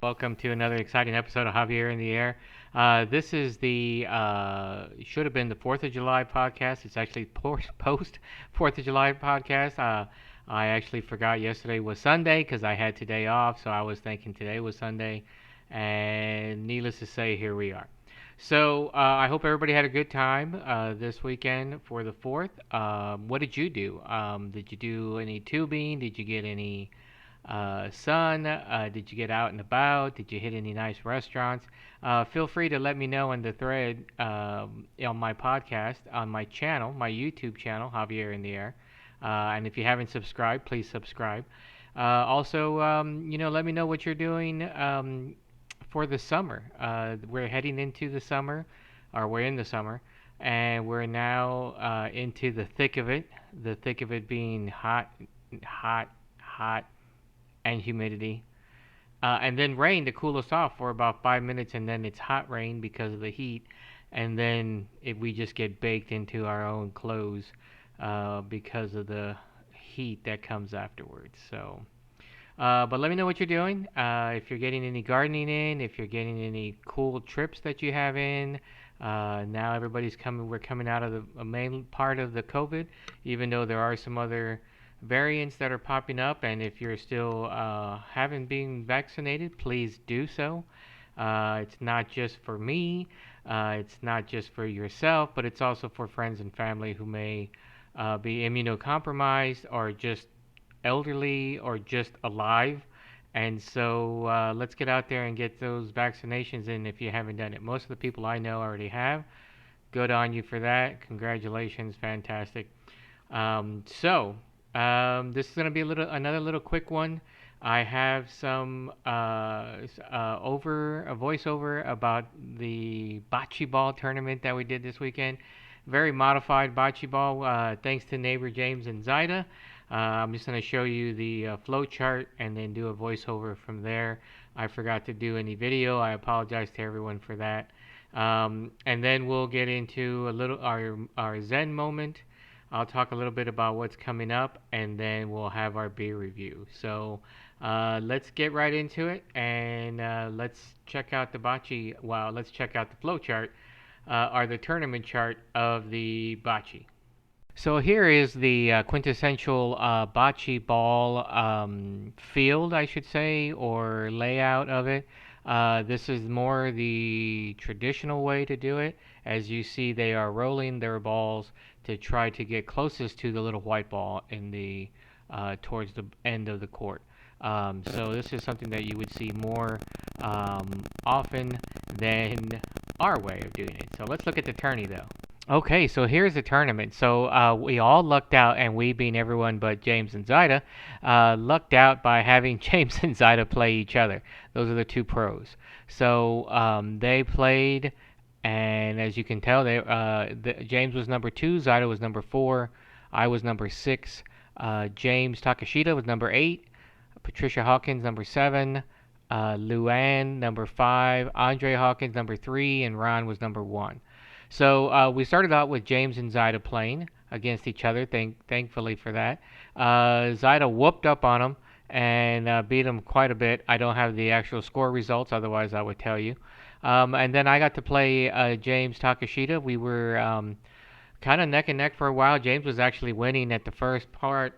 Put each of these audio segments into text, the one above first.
Welcome to another exciting episode of Javier in the Air. This is the should have been the 4th of July podcast. It's actually post 4th of July podcast. I actually forgot yesterday was Sunday because I had today off, so I was thinking today was Sunday. And needless to say, here we are. So I hope everybody had a good time this weekend for the 4th. What did you do? Did you do any tubing? Did you get any sun? Did you get out and about? Did you hit any nice restaurants? Feel free to let me know in the thread on my podcast, on my channel, my YouTube channel, Javier in the Air. And if you haven't subscribed, please subscribe. Also, let me know what you're doing for the summer. We're heading into the summer, or we're in the summer, and we're now into the thick of it. The thick of it being hot, hot, hot, and humidity. And then rain to cool us off for about 5 minutes, and then it's hot rain because of the heat. And then we just get baked into our own clothes because of the heat that comes afterwards. So, but let me know what you're doing. If you're getting any gardening in, if you're getting any cool trips that you have in. Now everybody's coming. We're coming out of the main part of the COVID, even though there are some other variants that are popping up, and if you're still haven't been vaccinated, please do so. It's not just for me, it's not just for yourself, but it's also for friends and family who may be immunocompromised or just elderly or just alive. And so let's get out there and get those vaccinations in if you haven't done it. Most of the people I know already have. Good on you for that. Congratulations, fantastic. This is going to be another little quick one. I have some voiceover about the bocce ball tournament that we did this weekend. Very modified bocce ball, thanks to neighbor James and Zaida. I'm just going to show you the flow chart and then do a voiceover from there. I forgot to do any video. I apologize to everyone for that. And then we'll get into our Zen moment. I'll talk a little bit about what's coming up, and then we'll have our beer review. So let's get right into it, and let's check out the bocce. Well, let's check out the flow chart, or the tournament chart of the bocce. So here is the quintessential bocce ball field, I should say, or layout of it. This is more the traditional way to do it. As you see, they are rolling their balls to try to get closest to the little white ball in the towards the end of the court. So this is something that you would see more often than our way of doing it. So let's look at the tourney though. Okay, so here's the tournament. So we all lucked out, and we being everyone but James and Zaida, lucked out by having James and Zaida play each other. Those are the two pros. So they played, and as you can tell, James was number 2, Zaida was number 4, I was number 6, James Takashita was number 8, Patricia Hawkins number 7, Luann number 5, Andre Hawkins number 3, and Ron was number 1. So we started out with James and Zaida playing against each other, thankfully for that. Zaida whooped up on him and beat him quite a bit. I don't have the actual score results, otherwise I would tell you. And then I got to play James Takashita. We were kind of neck and neck for a while. James was actually winning at the first part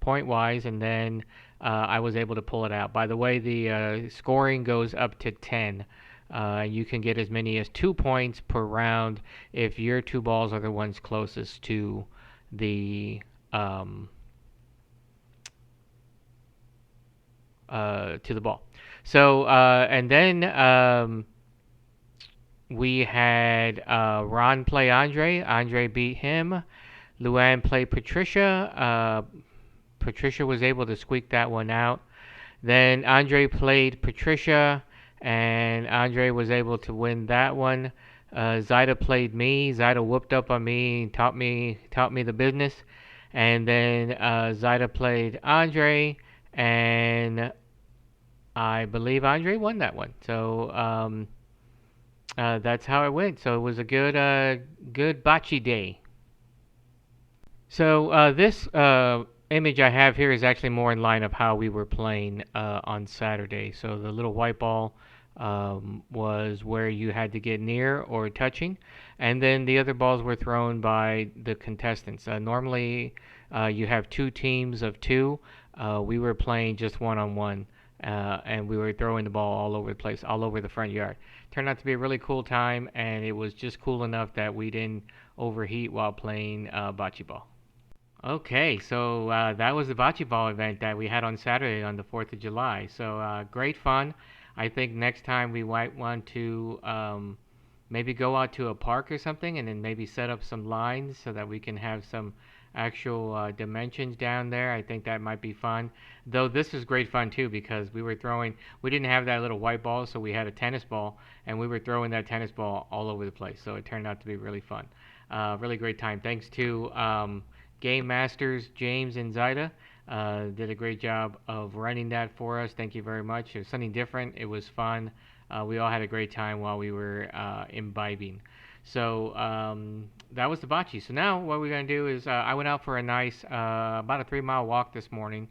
point-wise, and then I was able to pull it out. By the way, the scoring goes up to 10. You can get as many as 2 points per round if your 2 balls are the ones closest to the ball. So and then we had Ron play Andre. Andre beat him. Luann played Patricia. Patricia was able to squeak that one out. Then Andre played Patricia, and Andre was able to win that one. Zaida played me. Zaida whooped up on me and taught me the business. And then Zaida played Andre, and I believe Andre won that one. So that's how it went. So it was a good bocce day. So this image I have here is actually more in line of how we were playing on Saturday. So the little white ball was where you had to get near or touching, and then the other balls were thrown by the contestants. Normally, you have two teams of two. We were playing just one on one, and we were throwing the ball all over the place, all over the front yard. Turned out to be a really cool time, and it was just cool enough that we didn't overheat while playing bocce ball. Okay, so that was the bocce ball event that we had on Saturday on the 4th of July. So great fun. I think next time we might want to maybe go out to a park or something and then maybe set up some lines so that we can have some actual dimensions down there. I think that might be fun. Though this is great fun too because we didn't have that little white ball, so we had a tennis ball and we were throwing that tennis ball all over the place. So it turned out to be really fun. Really great time. Thanks to Game Masters, James and Zaida did a great job of running that for us. Thank you very much. It was something different. It was fun. We all had a great time while we were imbibing. So that was the bocce. So now what we're going to do is I went out for a nice, about a 3 mile walk this morning,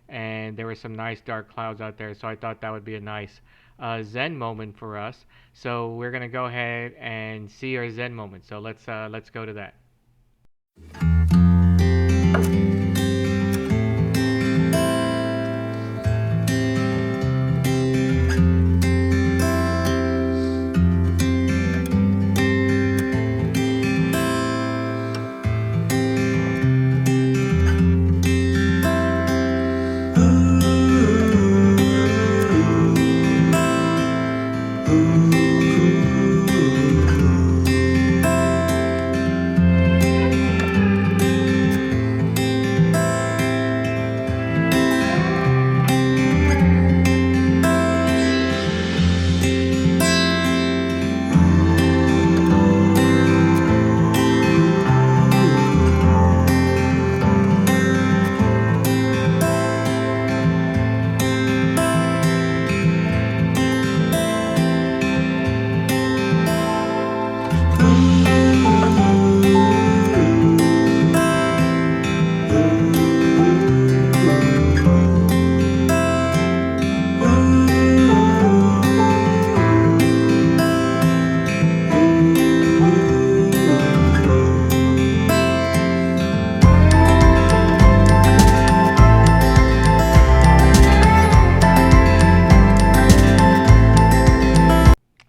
and there were some nice dark clouds out there. So I thought that would be a nice Zen moment for us. So we're going to go ahead and see our Zen moment. So let's go to that.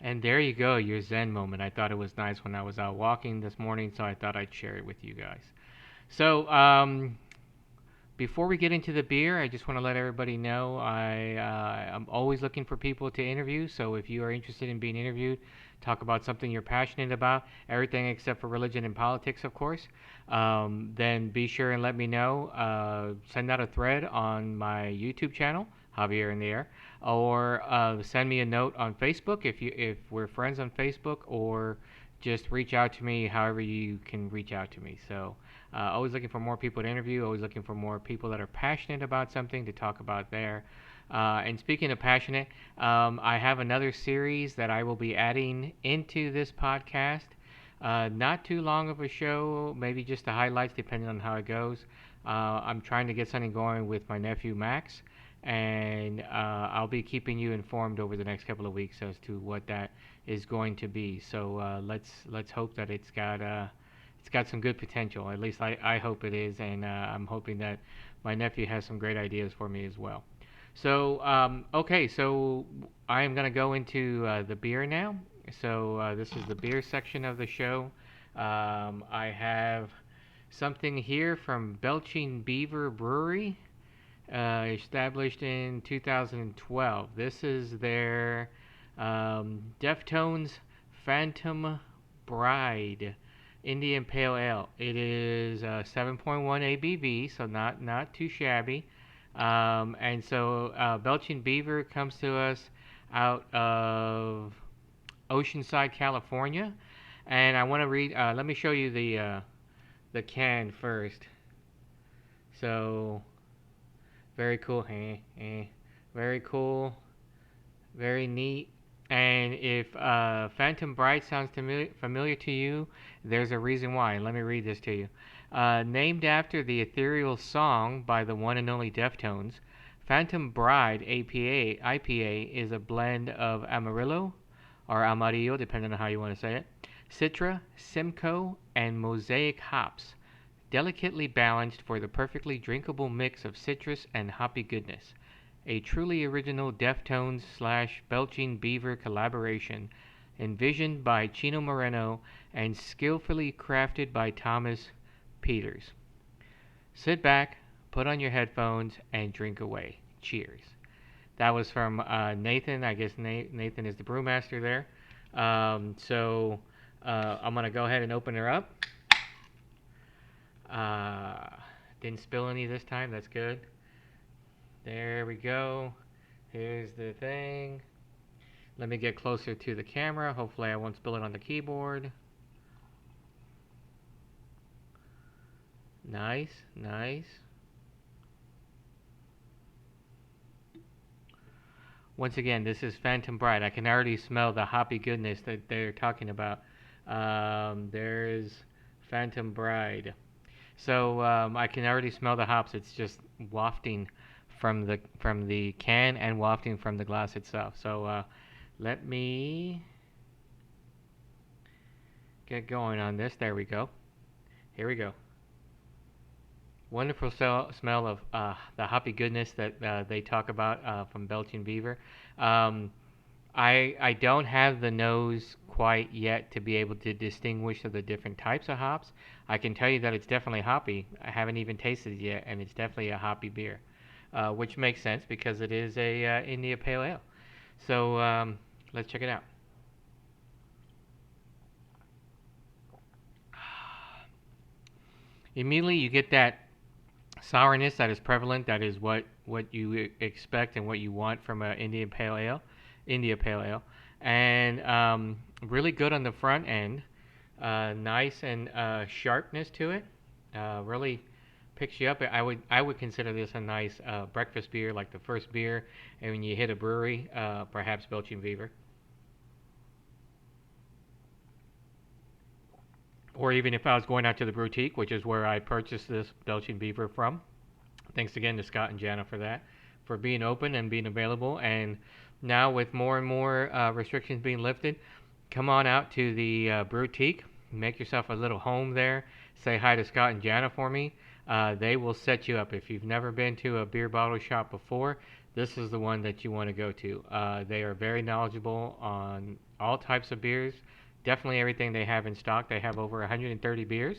And there you go, your Zen moment. I thought it was nice when I was out walking this morning, so I thought I'd share it with you guys. So, before we get into the beer, I just want to let everybody know I'm always looking for people to interview. So if you are interested in being interviewed, talk about something you're passionate about, everything except for religion and politics, of course, then be sure and let me know. Send out a thread on my YouTube channel, Javier In The Air, or send me a note on Facebook if we're friends on Facebook, or just reach out to me however you can reach out to me. So always looking for more people to interview, always looking for more people that are passionate about something to talk about there. And speaking of passionate, I have another series that I will be adding into this podcast. Not too long of a show, maybe just the highlights depending on how it goes. I'm trying to get something going with my nephew Max, and I'll be keeping you informed over the next couple of weeks as to what that is going to be. So let's hope that it's got some good potential. At least I hope it is, and I'm hoping that my nephew has some great ideas for me as well. So okay, so I am gonna go into the beer now. So this is the beer section of the show. I have something here from Belching Beaver Brewery, established in 2012. This is their Deftones Phantom Bride Indian Pale Ale. It is 7.1 ABV, so not too shabby. And so Belching Beaver comes to us out of Oceanside, California. And I want to read. Let me show you the can first. So very cool. Very cool. Very neat. And if Phantom Bright sounds familiar to you, there's a reason why. Let me read this to you. Named after the ethereal song by the one and only Deftones, Phantom Bride IPA is a blend of Amarillo, or Amarillo, depending on how you want to say it, Citra, Simcoe, and Mosaic hops, delicately balanced for the perfectly drinkable mix of citrus and hoppy goodness. A truly original Deftones slash Belching Beaver collaboration, envisioned by Chino Moreno and skillfully crafted by Thomas Peters. Sit back, put on your headphones, and drink away. Cheers. That was from Nathan. I guess Nathan is the brewmaster there. I'm going to go ahead and open her up. Didn't spill any this time. That's good. There we go. Here's the thing. Let me get closer to the camera. Hopefully I won't spill it on the keyboard. Nice, nice. Once again, this is Phantom Bride. I can already smell the hoppy goodness that they're talking about. There's Phantom Bride. So I can already smell the hops. It's just wafting from the can and wafting from the glass itself. So let me get going on this. There we go. Here we go. Wonderful smell of the hoppy goodness that they talk about from Belching Beaver. I don't have the nose quite yet to be able to distinguish the different types of hops. I can tell you that it's definitely hoppy. I haven't even tasted it yet, and it's definitely a hoppy beer, which makes sense because it is a India Pale Ale. So let's check it out. Immediately you get that sourness that is prevalent. That is what you expect and what you want from an India Pale Ale, and really good on the front end. Nice and sharpness to it. Really picks you up. I would consider this a nice breakfast beer, like the first beer, and when you hit a brewery, perhaps Belching Beaver, or even if I was going out to the boutique, which is where I purchased this Belching Beaver from. Thanks again to Scott and Jana for that, for being open and being available. And now with more and more restrictions being lifted, come on out to the boutique, make yourself a little home there. Say hi to Scott and Jana for me. They will set you up. If you've never been to a beer bottle shop before, this is the one that you want to go to. They are very knowledgeable on all types of beers. Definitely everything they have in stock. They have over 130 beers.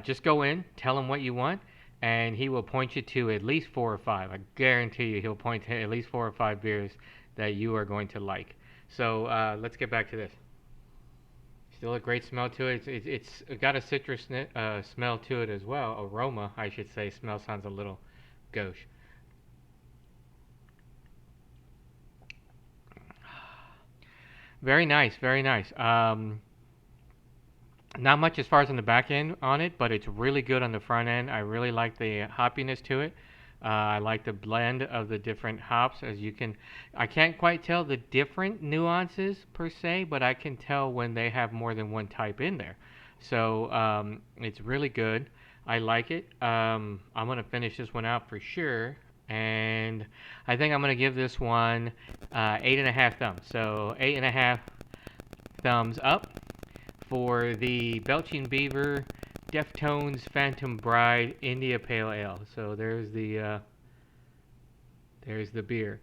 Just go in, tell him what you want, and he will point you to at least 4 or 5. I guarantee you he'll point to at least 4 or 5 beers that you are going to like. So let's get back to this. Still a great smell to it. It's got a citrus smell to it as well. Aroma, I should say. Smell sounds a little gauche. Very nice, very nice. Not much as far as on the back end on it, but it's really good on the front end. I really like the hoppiness to it. I like the blend of the different hops. I can't quite tell the different nuances per se, but I can tell when they have more than one type in there. So it's really good. I like it. I'm gonna finish this one out for sure, and I think I'm gonna give this one 8.5 thumbs. So 8.5 thumbs up for the Belching Beaver Deftones Phantom Bride India Pale Ale. So there's the beer.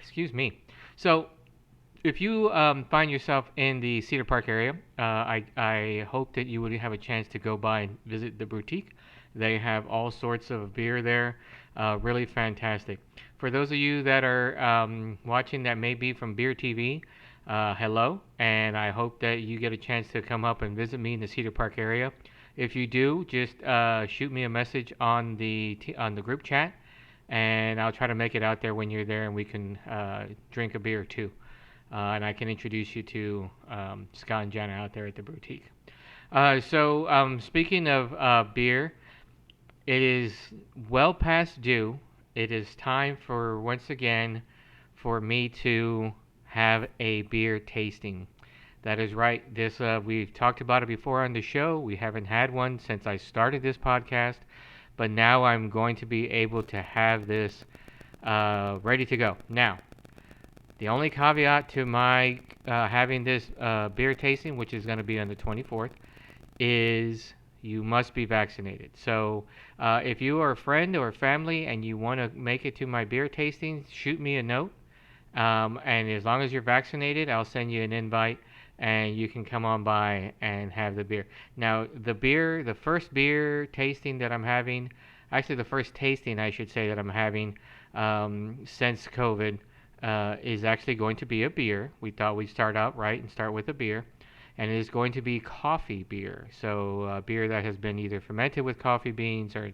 Excuse me. So if you find yourself in the Cedar Park area, I hope that you would have a chance to go by and visit the boutique. They have all sorts of beer there. Really fantastic. For those of you that are watching that may be from Beer TV, hello, and I hope that you get a chance to come up and visit me in the Cedar Park area. If you do, just shoot me a message on the group chat, and I'll try to make it out there when you're there, and we can drink a beer too. And I can introduce you to Scott and Jana out there at the boutique. Speaking of beer, it is well past due. It is time once again for me to have a beer tasting. That is right. This we've talked about it before on the show. We haven't had one since I started this podcast, but now I'm going to be able to have this ready to go. Now, the only caveat to my having this beer tasting, which is going to be on the 24th, is you must be vaccinated. So if you are a friend or family and you want to make it to my beer tasting, shoot me a note. And as long as you're vaccinated, I'll send you an invite and you can come on by and have the beer. Now, the first beer tasting that I'm having, actually, the first tasting, I should say, that I'm having since COVID is actually going to be a beer. We thought we'd start out right and start with a beer. And it is going to be coffee beer. So, beer that has been either fermented with coffee beans or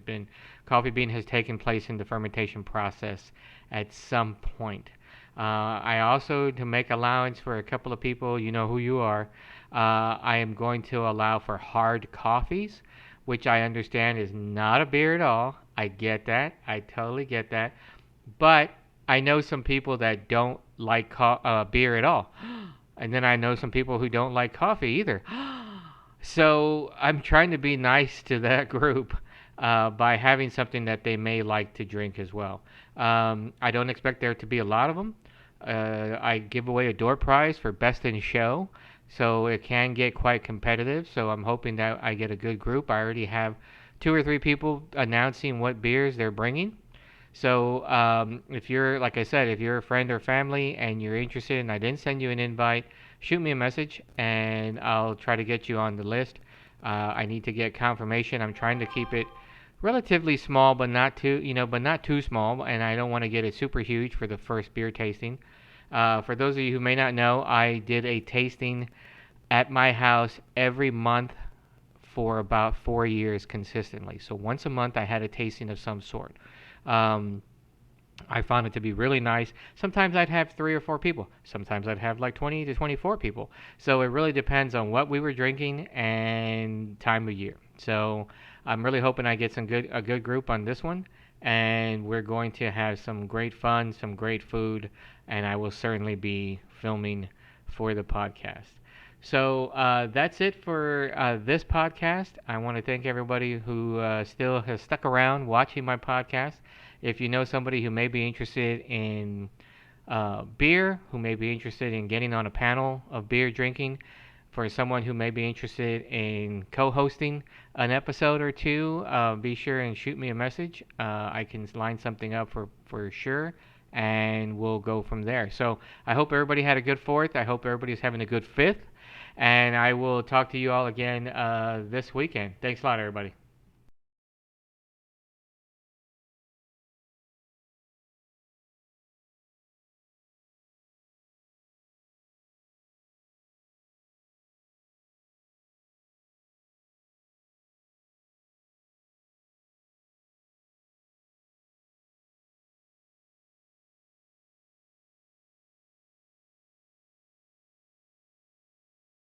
coffee bean has taken place in the fermentation process at some point. I also, to make allowance for a couple of people, you know who you are, I am going to allow for hard coffees, which I understand is not a beer at all. I get that. I totally get that. But I know some people that don't like beer at all. And then I know some people who don't like coffee either. So I'm trying to be nice to that group by having something that they may like to drink as well. I don't expect there to be a lot of them. I give away a door prize for best in show, so it can get quite competitive. So I'm hoping that I get a good group. I already have 2 or 3 people announcing what beers they're bringing. So if you're, like I said, if you're a friend or family and you're interested and I didn't send you an invite, shoot me a message and I'll try to get you on the list. I need to get confirmation. I'm trying to keep it relatively small, but not too, but not too small. And I don't want to get it super huge for the first beer tasting. For those of you who may not know, I did a tasting at my house every month for about 4 years consistently. So once a month, I had a tasting of some sort. Um, I found it to be really nice. Sometimes I'd have 3 or 4 people. Sometimes I'd have like 20 to 24 people. So it really depends on what we were drinking and time of year. So I'm really hoping I get a good group on this one, and we're going to have some great fun, some great food, and I will certainly be filming for the podcast. So that's it for this podcast. I want to thank everybody who still has stuck around watching my podcast. If you know somebody who may be interested in beer, who may be interested in getting on a panel of beer drinking, for someone who may be interested in co-hosting an episode or two, be sure and shoot me a message. I can line something up for sure, and we'll go from there. So I hope everybody had a good 4th. I hope everybody's having a good 5th. And I will talk to you all again this weekend. Thanks a lot, everybody.